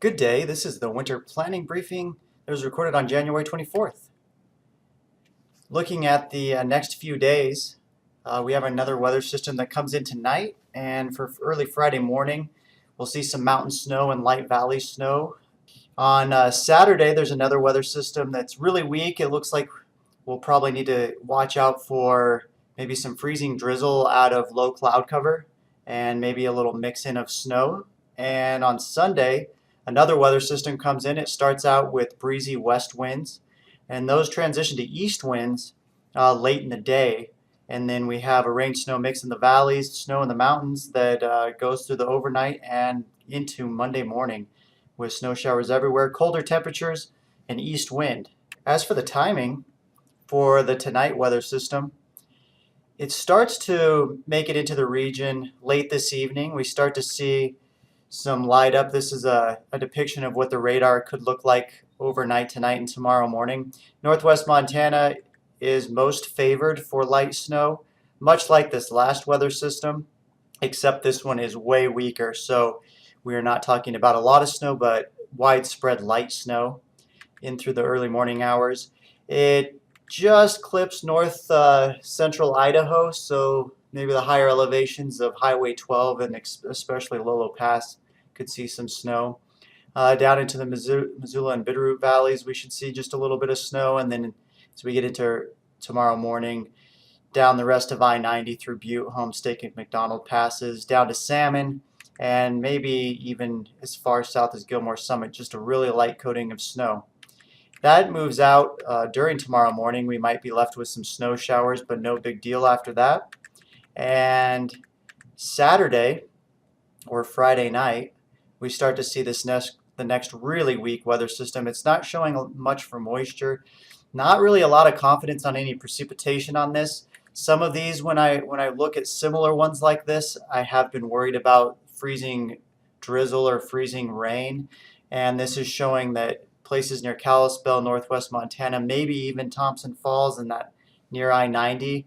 Good day, this is the winter planning briefing that was recorded on January 24th. Looking at the next few days, we have another weather system that comes in tonight, and for early Friday morning, we'll see some mountain snow and light valley snow. On Saturday, there's another weather system that's really weak. It looks like we'll probably need to watch out for maybe some freezing drizzle out of low cloud cover and maybe a little mix in of snow. And on Sunday, another weather system comes in. It starts out with breezy west winds, and those transition to east winds late in the day. And then we have a rain-snow mix in the valleys, snow in the mountains that goes through the overnight and into Monday morning with snow showers everywhere, colder temperatures, and east wind. As for the timing for the tonight weather system, it starts to make it into the region late this evening. We start to see some light up. This is a depiction of what the radar could look like overnight tonight and tomorrow morning. Northwest Montana is most favored for light snow, much like this last weather system, except this one is way weaker. So we are not talking about a lot of snow, but widespread light snow in through the early morning hours. It just clips north central Idaho, so maybe the higher elevations of Highway 12 and especially Lolo Pass could see some snow. Down into the Missoula and Bitterroot valleys, we should see just a little bit of snow, and then as we get into tomorrow morning, down the rest of I-90 through Butte, Homestake, and McDonald passes, down to Salmon, and maybe even as far south as Gilmore Summit, just a really light coating of snow. That moves out during tomorrow morning. We might be left with some snow showers, but no big deal after that. And Saturday or Friday night, we start to see the next really weak weather system. It's not showing much for moisture. Not really a lot of confidence on any precipitation on this. Some of these, when I look at similar ones like this, I have been worried about freezing drizzle or freezing rain. And this is showing that places near Kalispell, northwest Montana, maybe even Thompson Falls and that near I-90,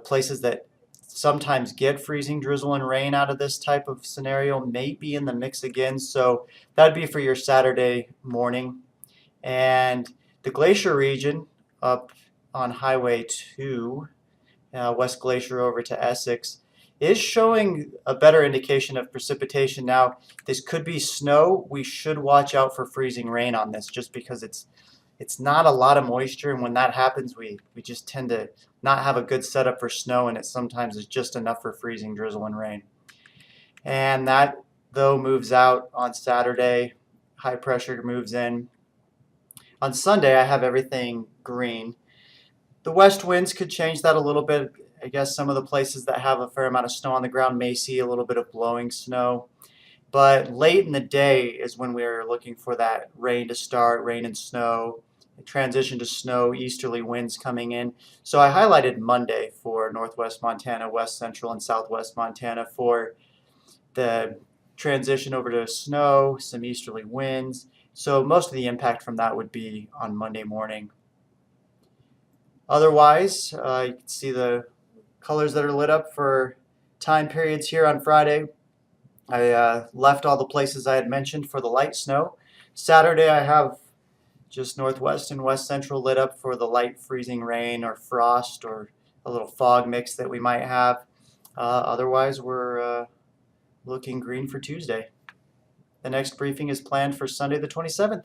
places that sometimes get freezing drizzle and rain out of this type of scenario may be in the mix again. So that'd be for your Saturday morning. And the glacier region up on Highway 2, West Glacier over to Essex, is showing a better indication of precipitation. Now, this could be snow. We should watch out for freezing rain on this just because it's not a lot of moisture, and when that happens, we just tend to not have a good setup for snow, and it sometimes is just enough for freezing drizzle and rain. And that, though, moves out on Saturday. High pressure moves in. On Sunday, I have everything green. The west winds could change that a little bit. I guess some of the places that have a fair amount of snow on the ground may see a little bit of blowing snow. But late in the day is when we're looking for that rain to start, rain and snow, transition to snow, easterly winds coming in. So I highlighted Monday for northwest Montana, west central, and southwest Montana for the transition over to snow, some easterly winds. So most of the impact from that would be on Monday morning. Otherwise, you can see the colors that are lit up for time periods here on Friday. I left all the places I had mentioned for the light snow. Saturday I have just northwest and west central lit up for the light freezing rain or frost or a little fog mix that we might have. Otherwise, we're looking green for Tuesday. The next briefing is planned for Sunday the 27th.